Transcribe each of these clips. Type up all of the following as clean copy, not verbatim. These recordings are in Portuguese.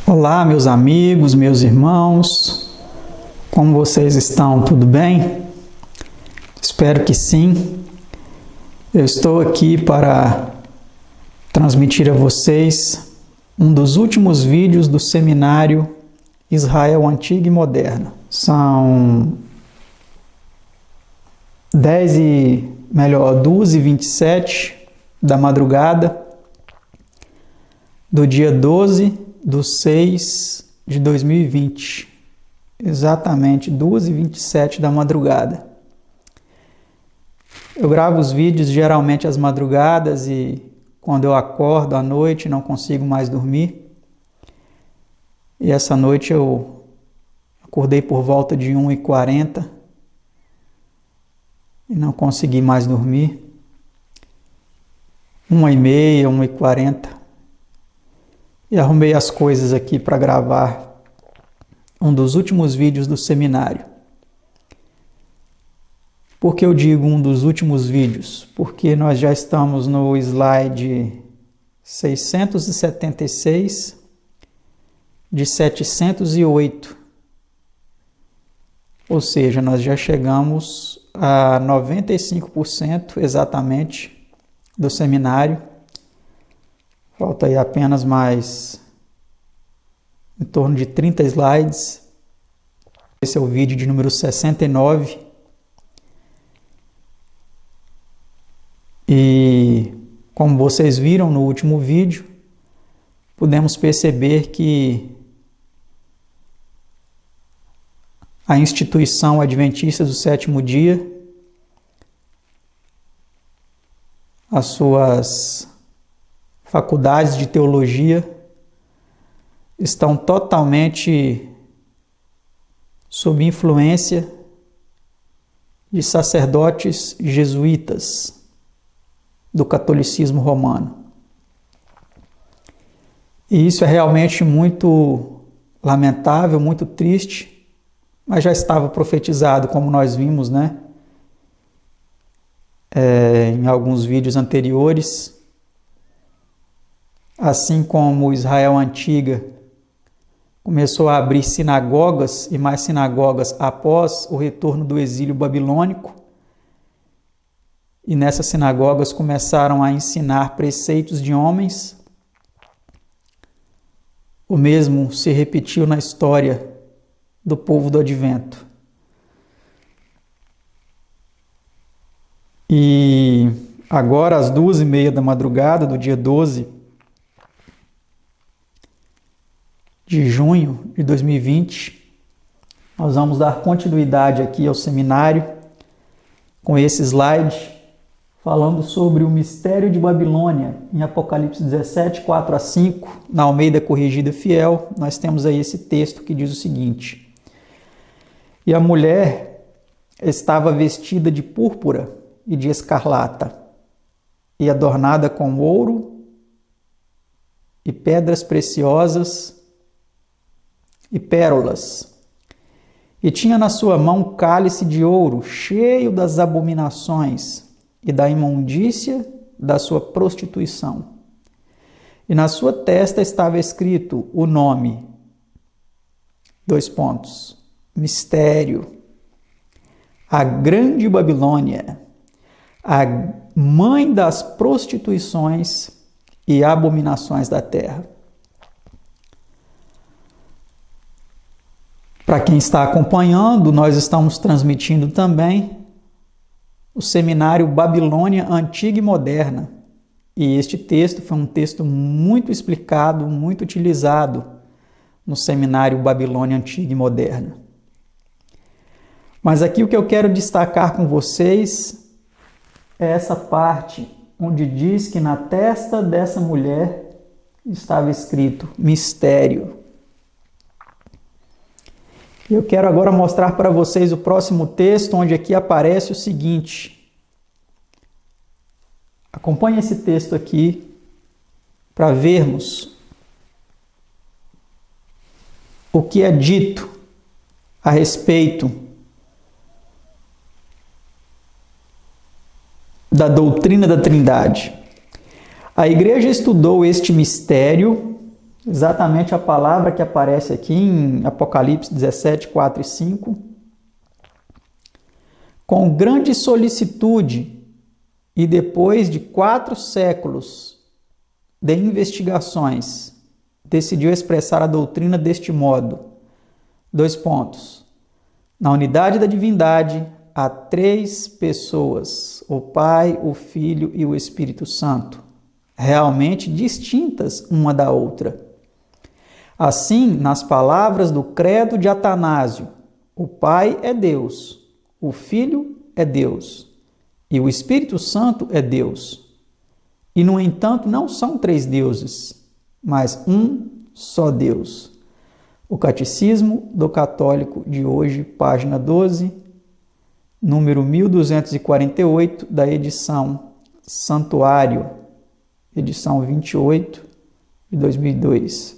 Olá, meus amigos, meus irmãos, como vocês estão? Tudo bem? Espero que sim. Eu estou aqui para transmitir a vocês um dos últimos vídeos do seminário Israel Antiga e Moderna. São 2h27 da madrugada do dia 12/6/2020, exatamente 2h27 da madrugada. Eu gravo os vídeos geralmente às madrugadas e quando eu acordo à noite não consigo mais dormir. E essa noite eu acordei por volta de 1h40 e não consegui mais dormir. 1h30, 1h40. E arrumei as coisas aqui para gravar um dos últimos vídeos do seminário. Por que eu digo um dos últimos vídeos? Porque nós já estamos no slide 676 de 708. Ou seja, nós já chegamos a 95% exatamente do seminário. Falta aí apenas mais em torno de 30 slides. Esse é o vídeo de número 69. E como vocês viram no último vídeo, podemos perceber que a instituição adventista do sétimo dia, as suas faculdades de teologia estão totalmente sob influência de sacerdotes jesuítas do catolicismo romano. E isso é realmente muito lamentável, muito triste, mas já estava profetizado, como nós vimos, né? Em alguns vídeos anteriores. Assim como Israel Antiga começou a abrir sinagogas e mais sinagogas após o retorno do exílio babilônico, e nessas sinagogas começaram a ensinar preceitos de homens, o mesmo se repetiu na história do povo do Advento. E agora, às 2h30 da madrugada do dia 12 de junho de 2020, nós vamos dar continuidade aqui ao seminário com esse slide, falando sobre o mistério de Babilônia, em Apocalipse 17, 4-5, na Almeida Corrigida Fiel. Nós temos aí esse texto que diz o seguinte: E a mulher estava vestida de púrpura e de escarlata, e adornada com ouro e pedras preciosas e pérolas, e tinha na sua mão um cálice de ouro cheio das abominações e da imundícia da sua prostituição. E na sua testa estava escrito o nome, mistério, a grande Babilônia, a mãe das prostituições e abominações da terra. Para quem está acompanhando, nós estamos transmitindo também o seminário Babilônia Antiga e Moderna. E este texto foi um texto muito explicado, muito utilizado no seminário Babilônia Antiga e Moderna. Mas aqui o que eu quero destacar com vocês é essa parte onde diz que na testa dessa mulher estava escrito mistério. Eu quero agora mostrar para vocês o próximo texto, onde aqui aparece o seguinte. Acompanhe esse texto aqui para vermos o que é dito a respeito da doutrina da Trindade. A igreja estudou este mistério Exatamente a palavra que aparece aqui em Apocalipse 17, 4 e 5. Com grande solicitude e depois de 4 séculos de investigações, decidiu expressar a doutrina deste modo. 2 pontos. Na unidade da divindade, há 3 pessoas, o Pai, o Filho e o Espírito Santo, realmente distintas uma da outra. Assim, nas palavras do credo de Atanásio, o Pai é Deus, o Filho é Deus e o Espírito Santo é Deus. E, no entanto, não são 3 deuses, mas um só Deus. O Catecismo do Católico de hoje, página 12, número 1248, da edição Santuário, edição 28 de 2002.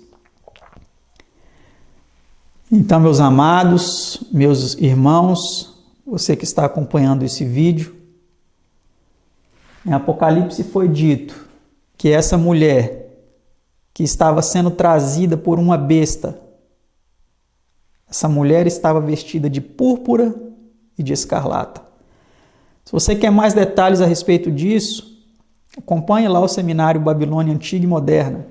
Então, meus amados, meus irmãos, você que está acompanhando esse vídeo, em Apocalipse foi dito que essa mulher que estava sendo trazida por uma besta, essa mulher estava vestida de púrpura e de escarlata. Se você quer mais detalhes a respeito disso, acompanhe lá o seminário Babilônia Antiga e Moderna.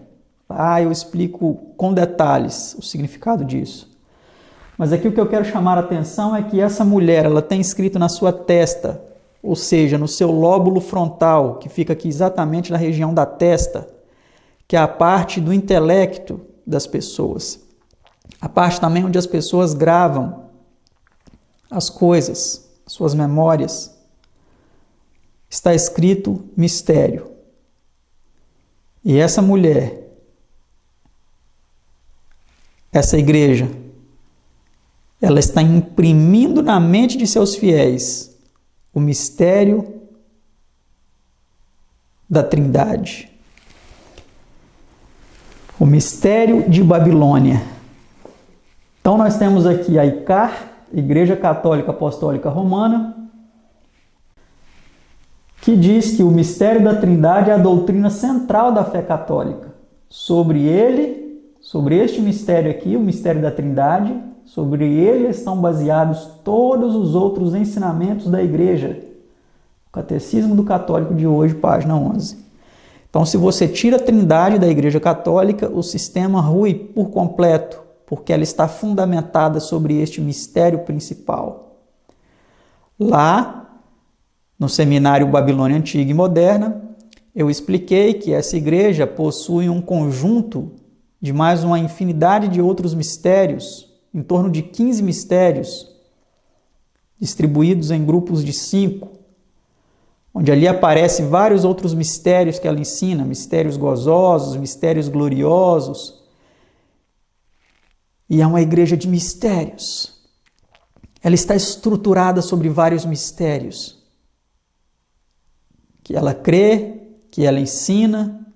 Lá eu explico com detalhes o significado disso. Mas aqui o que eu quero chamar a atenção é que essa mulher, ela tem escrito na sua testa, ou seja, no seu lóbulo frontal, que fica aqui exatamente na região da testa, que é a parte do intelecto das pessoas. A parte também onde as pessoas gravam as coisas, suas memórias. Está escrito mistério. E essa mulher, essa igreja, ela está imprimindo na mente de seus fiéis o mistério da Trindade. O mistério de Babilônia. Então nós temos aqui a ICAR, Igreja Católica Apostólica Romana, que diz que o mistério da Trindade é a doutrina central da fé católica. Sobre este mistério aqui, o mistério da Trindade, sobre ele estão baseados todos os outros ensinamentos da Igreja. O Catecismo do Católico de hoje, página 11. Então, se você tira a Trindade da Igreja Católica, o sistema rui por completo, porque ela está fundamentada sobre este mistério principal. Lá, no Seminário Babilônia Antiga e Moderna, eu expliquei que essa igreja possui um conjunto de mais uma infinidade de outros mistérios, em torno de 15 mistérios, distribuídos em grupos de 5, onde ali aparecem vários outros mistérios que ela ensina, mistérios gozosos, mistérios gloriosos. E é uma igreja de mistérios. Ela está estruturada sobre vários mistérios que ela crê, que ela ensina,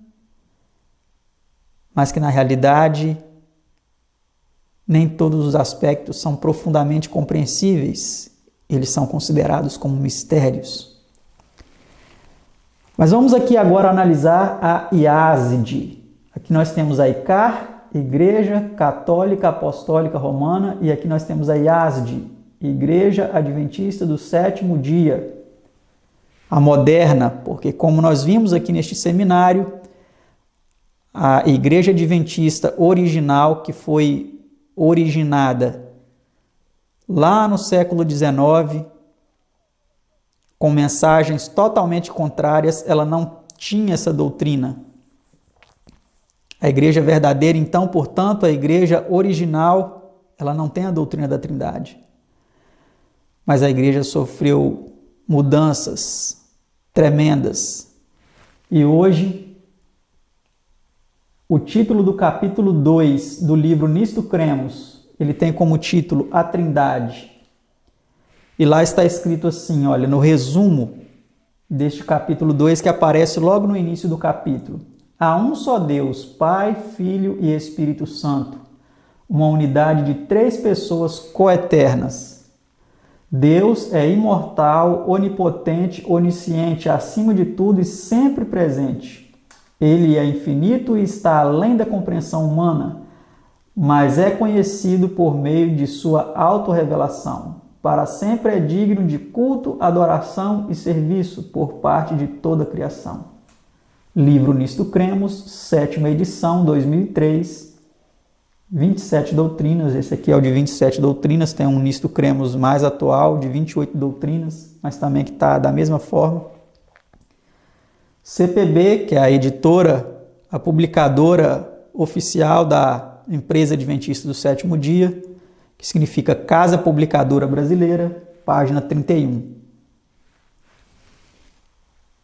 mas que na realidade nem todos os aspectos são profundamente compreensíveis. Eles são considerados como mistérios. Mas vamos aqui agora analisar a IASD. Aqui nós temos a ICAR, Igreja Católica Apostólica Romana, e aqui nós temos a IASD, Igreja Adventista do Sétimo Dia. A moderna, porque como nós vimos aqui neste seminário, a Igreja Adventista original, que foi originada lá no século XIX, com mensagens totalmente contrárias, ela não tinha essa doutrina. A igreja verdadeira, então, portanto, a igreja original, ela não tem a doutrina da Trindade. Mas a igreja sofreu mudanças tremendas. E hoje, o título do capítulo 2 do livro Nisto Cremos, ele tem como título A Trindade. E lá está escrito assim, olha, no resumo deste capítulo 2, que aparece logo no início do capítulo. Há um só Deus, Pai, Filho e Espírito Santo, uma unidade de 3 pessoas coeternas. Deus é imortal, onipotente, onisciente, acima de tudo e sempre presente. Ele é infinito e está além da compreensão humana, mas é conhecido por meio de sua autorrevelação. Para sempre é digno de culto, adoração e serviço por parte de toda a criação. Livro Nisto Cremos, 7ª edição, 2003, 27 doutrinas. Esse aqui é o de 27 doutrinas, tem um Nisto Cremos mais atual, de 28 doutrinas, mas também que está da mesma forma. CPB, que é a editora, a publicadora oficial da Empresa Adventista do Sétimo Dia, que significa Casa Publicadora Brasileira, página 31.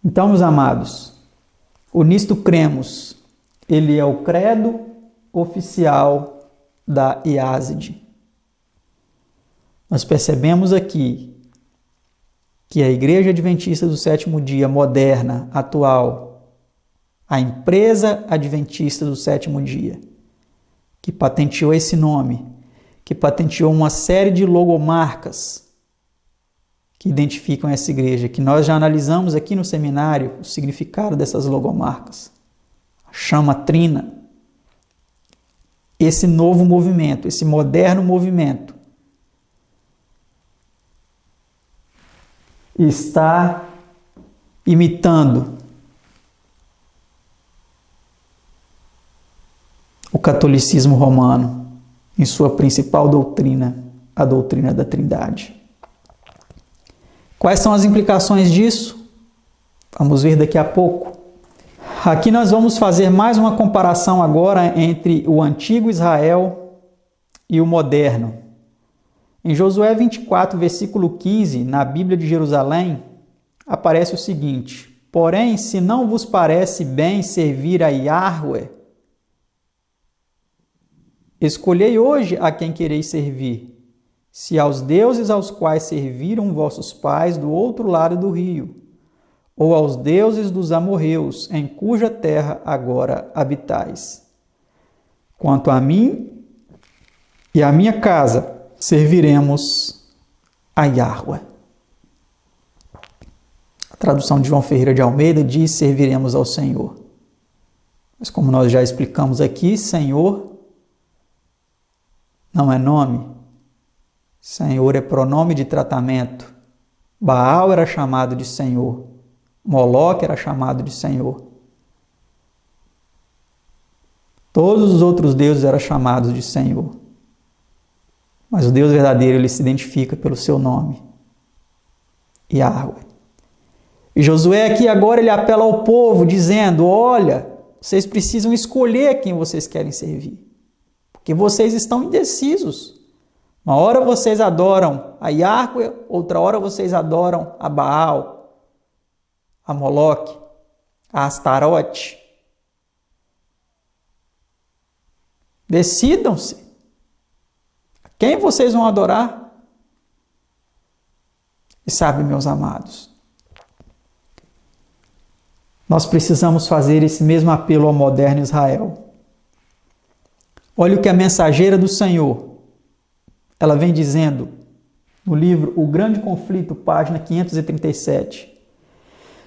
Então, meus amados, o Nisto Cremos, ele é o credo oficial da IASD. Nós percebemos aqui que a Igreja Adventista do Sétimo Dia moderna, atual, a Empresa Adventista do Sétimo Dia, que patenteou esse nome, que patenteou uma série de logomarcas que identificam essa igreja, que nós já analisamos aqui no seminário o significado dessas logomarcas. A chama trina. Esse novo movimento, esse moderno movimento, está imitando o catolicismo romano em sua principal doutrina, a doutrina da Trindade. Quais são as implicações disso? Vamos ver daqui a pouco. Aqui nós vamos fazer mais uma comparação agora entre o antigo Israel e o moderno. Em Josué 24, versículo 15, na Bíblia de Jerusalém, aparece o seguinte: porém, se não vos parece bem servir a Yahweh, escolhei hoje a quem quereis servir, se aos deuses aos quais serviram vossos pais do outro lado do rio, ou aos deuses dos amorreus, em cuja terra agora habitais. Quanto a mim e a minha casa, serviremos a Yahweh. A tradução de João Ferreira de Almeida diz: serviremos ao Senhor. Mas como nós já explicamos aqui, Senhor não é nome. Senhor é pronome de tratamento. Baal era chamado de Senhor. Moloque era chamado de Senhor. Todos os outros deuses eram chamados de Senhor. Mas o Deus verdadeiro, ele se identifica pelo seu nome, Yahweh. E Josué aqui agora ele apela ao povo dizendo: olha, vocês precisam escolher quem vocês querem servir. Porque vocês estão indecisos. Uma hora vocês adoram a Yahweh, outra hora vocês adoram a Baal, a Moloque, a Astarote. Decidam-se. Quem vocês vão adorar? E sabe, meus amados, nós precisamos fazer esse mesmo apelo ao moderno Israel. Olha o que a mensageira do Senhor, ela vem dizendo no livro O Grande Conflito, página 537.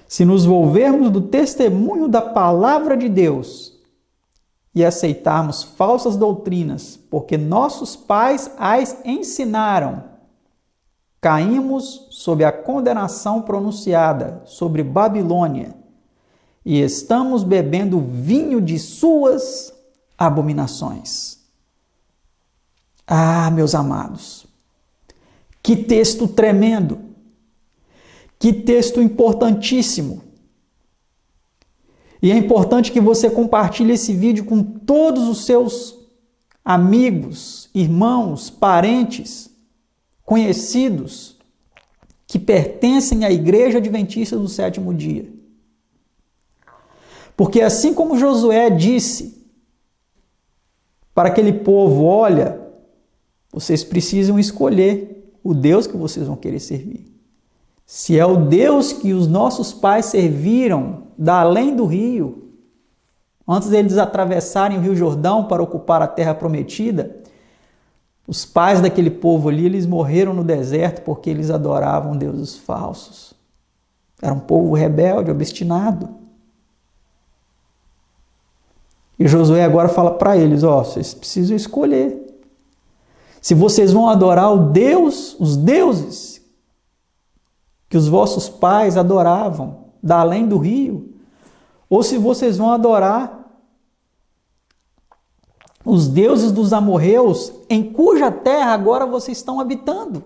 Se nos volvermos do testemunho da palavra de Deus e aceitarmos falsas doutrinas, porque nossos pais as ensinaram, caímos sob a condenação pronunciada sobre Babilônia e estamos bebendo vinho de suas abominações. Ah, meus amados, que texto tremendo, que texto importantíssimo. E é importante que você compartilhe esse vídeo com todos os seus amigos, irmãos, parentes, conhecidos que pertencem à Igreja Adventista do Sétimo Dia. Porque assim como Josué disse para aquele povo: olha, vocês precisam escolher o Deus que vocês vão querer servir. Se é o Deus que os nossos pais serviram da além do rio, antes deles atravessarem o Rio Jordão para ocupar a terra prometida, os pais daquele povo ali, eles morreram no deserto porque eles adoravam deuses falsos. Era um povo rebelde, obstinado. E Josué agora fala para eles, vocês precisam escolher. Se vocês vão adorar os deuses que os vossos pais adoravam, da além do rio, ou se vocês vão adorar os deuses dos amorreus, em cuja terra agora vocês estão habitando.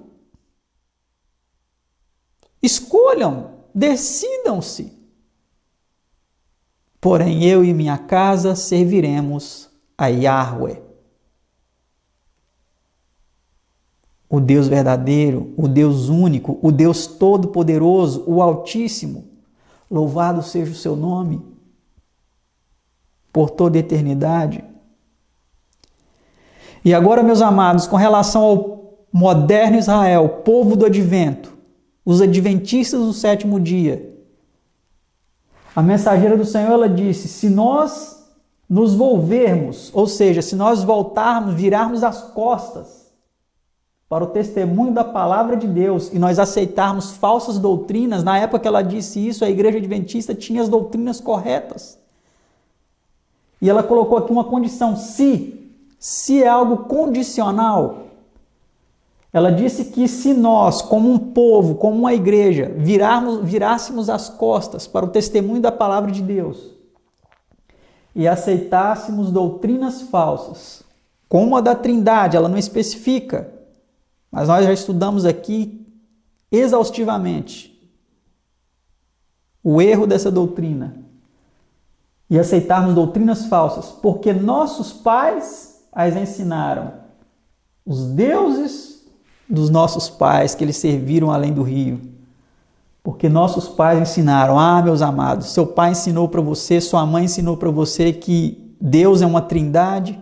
Escolham, decidam-se. Porém, eu e minha casa serviremos a Yahweh, o Deus verdadeiro, o Deus único, o Deus todo-poderoso, o Altíssimo. Louvado seja o seu nome por toda a eternidade. E agora, meus amados, com relação ao moderno Israel, povo do advento, os adventistas do sétimo dia, a mensageira do Senhor, ela disse, se nós nos volvermos, ou seja, se nós voltarmos, virarmos as costas para o testemunho da palavra de Deus e nós aceitarmos falsas doutrinas, na época que ela disse isso, a igreja adventista tinha as doutrinas corretas. E ela colocou aqui uma condição, se é algo condicional. Ela disse que se nós, como um povo, como uma igreja, virássemos as costas para o testemunho da palavra de Deus e aceitássemos doutrinas falsas, como a da Trindade, ela não especifica, mas nós já estudamos aqui exaustivamente o erro dessa doutrina, e aceitarmos doutrinas falsas, porque nossos pais as ensinaram, os deuses dos nossos pais que eles serviram além do rio, porque nossos pais ensinaram, meus amados, seu pai ensinou para você, sua mãe ensinou para você que Deus é uma trindade,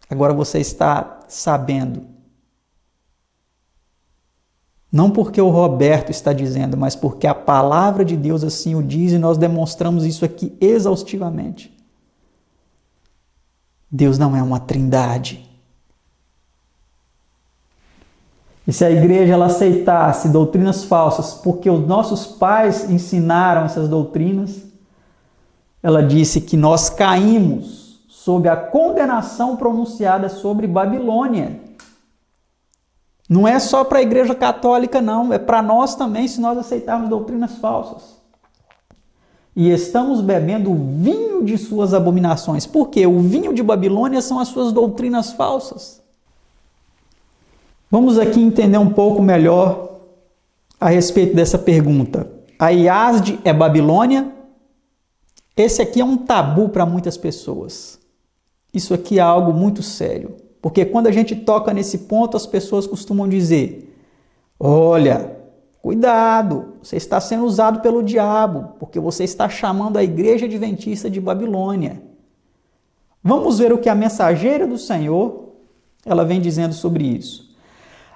agora você está sabendo, não porque o Roberto está dizendo, mas porque a palavra de Deus assim o diz, e nós demonstramos isso aqui exaustivamente. Deus não é uma trindade. E se a igreja ela aceitasse doutrinas falsas, porque os nossos pais ensinaram essas doutrinas, ela disse que nós caímos sob a condenação pronunciada sobre Babilônia. Não é só para a igreja católica, não. É para nós também, se nós aceitarmos doutrinas falsas. E estamos bebendo o vinho de suas abominações. Por quê? O vinho de Babilônia são as suas doutrinas falsas. Vamos aqui entender um pouco melhor a respeito dessa pergunta. A Yazd é Babilônia? Esse aqui é um tabu para muitas pessoas. Isso aqui é algo muito sério. Porque quando a gente toca nesse ponto, as pessoas costumam dizer, olha, cuidado, você está sendo usado pelo diabo, porque você está chamando a igreja adventista de Babilônia. Vamos ver o que a mensageira do Senhor, ela vem dizendo sobre isso.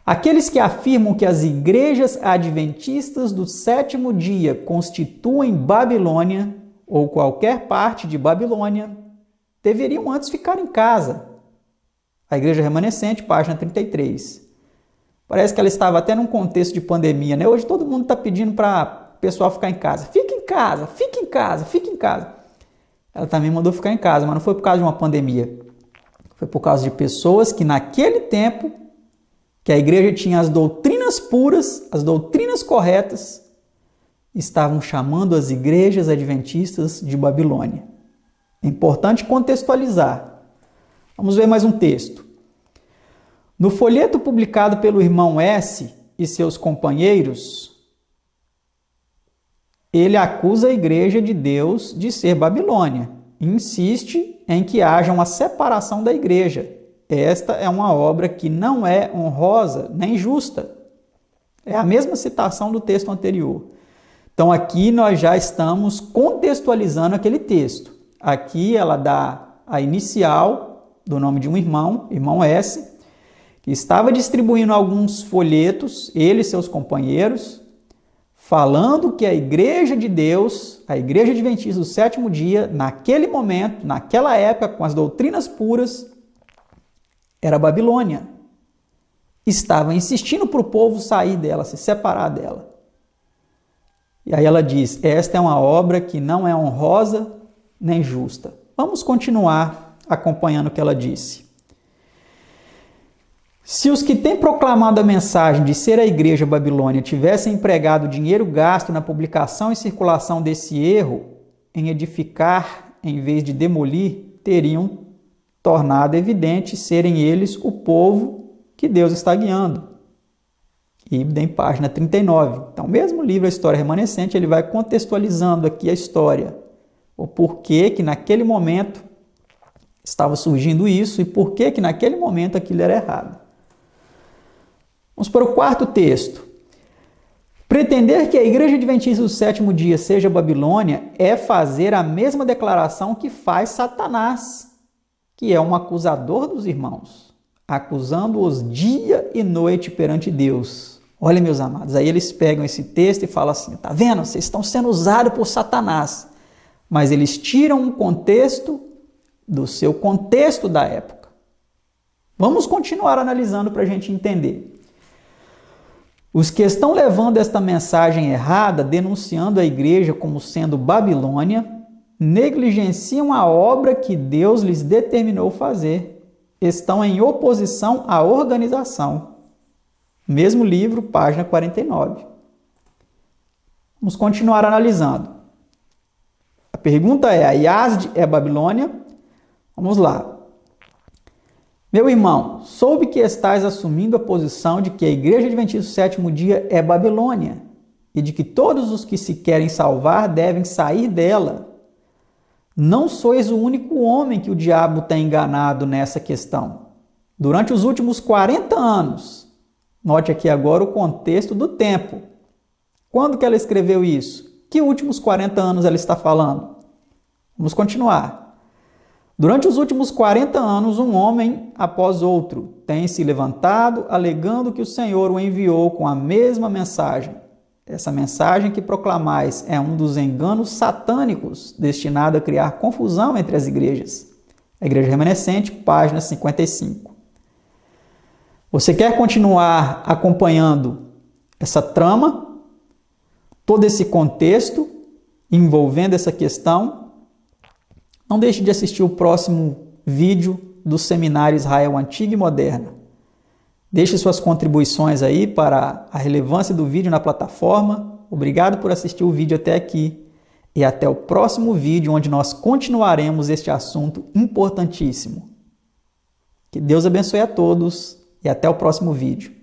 Aqueles que afirmam que as igrejas adventistas do sétimo dia constituem Babilônia, ou qualquer parte de Babilônia, deveriam antes ficar em casa. A Igreja Remanescente, página 33. Parece que ela estava até num contexto de pandemia, né? Hoje todo mundo está pedindo para o pessoal ficar em casa. Fique em casa, fique em casa, fique em casa. Ela também mandou ficar em casa, mas não foi por causa de uma pandemia. Foi por causa de pessoas que naquele tempo, que a igreja tinha as doutrinas puras, as doutrinas corretas, estavam chamando as igrejas adventistas de Babilônia. É importante contextualizar. Vamos ver mais um texto. No folheto publicado pelo irmão S. e seus companheiros, ele acusa a igreja de Deus de ser Babilônia e insiste em que haja uma separação da igreja. Esta é uma obra que não é honrosa nem justa. É a mesma citação do texto anterior. Então aqui nós já estamos contextualizando aquele texto. Aqui ela dá a inicial do nome de um irmão, irmão S., que estava distribuindo alguns folhetos, ele e seus companheiros, falando que a igreja de Deus, a igreja adventista do sétimo dia, naquele momento, naquela época, com as doutrinas puras, era Babilônia. Estava insistindo para o povo sair dela, se separar dela. E aí ela diz, esta é uma obra que não é honrosa nem justa. Vamos continuar acompanhando o que ela disse. Se os que têm proclamado a mensagem de ser a igreja Babilônia tivessem empregado o dinheiro gasto na publicação e circulação desse erro em edificar em vez de demolir, teriam tornado evidente serem eles o povo que Deus está guiando. Idem, página 39. Então, mesmo livro A História Remanescente, ele vai contextualizando aqui a história. O porquê que naquele momento estava surgindo isso e porquê que naquele momento aquilo era errado. Vamos para o quarto texto. Pretender que a Igreja Adventista do Sétimo Dia seja Babilônia é fazer a mesma declaração que faz Satanás, que é um acusador dos irmãos, acusando-os dia e noite perante Deus. Olha, meus amados, aí eles pegam esse texto e falam assim, tá vendo? Vocês estão sendo usados por Satanás. Mas eles tiram um contexto do seu contexto da época. Vamos continuar analisando para a gente entender. Os que estão levando esta mensagem errada, denunciando a igreja como sendo Babilônia, negligenciam a obra que Deus lhes determinou fazer. Estão em oposição à organização. Mesmo livro, página 49. Vamos continuar analisando. A pergunta é, a Yazd é Babilônia? Vamos lá. Meu irmão, soube que estás assumindo a posição de que a Igreja Adventista do Sétimo Dia é Babilônia e de que todos os que se querem salvar devem sair dela. Não sois o único homem que o diabo tem enganado nessa questão. Durante os últimos 40 anos, note aqui agora o contexto do tempo. Quando que ela escreveu isso? Que últimos 40 anos ela está falando? Vamos continuar. Durante os últimos 40 anos, um homem após outro tem se levantado, alegando que o Senhor o enviou com a mesma mensagem. Essa mensagem que proclamais é um dos enganos satânicos destinado a criar confusão entre as igrejas. A Igreja Remanescente, página 55. Você quer continuar acompanhando essa trama, todo esse contexto envolvendo essa questão? Não deixe de assistir o próximo vídeo do Seminário Israel Antiga e Moderna. Deixe suas contribuições aí para a relevância do vídeo na plataforma. Obrigado por assistir o vídeo até aqui e até o próximo vídeo onde nós continuaremos este assunto importantíssimo. Que Deus abençoe a todos e até o próximo vídeo.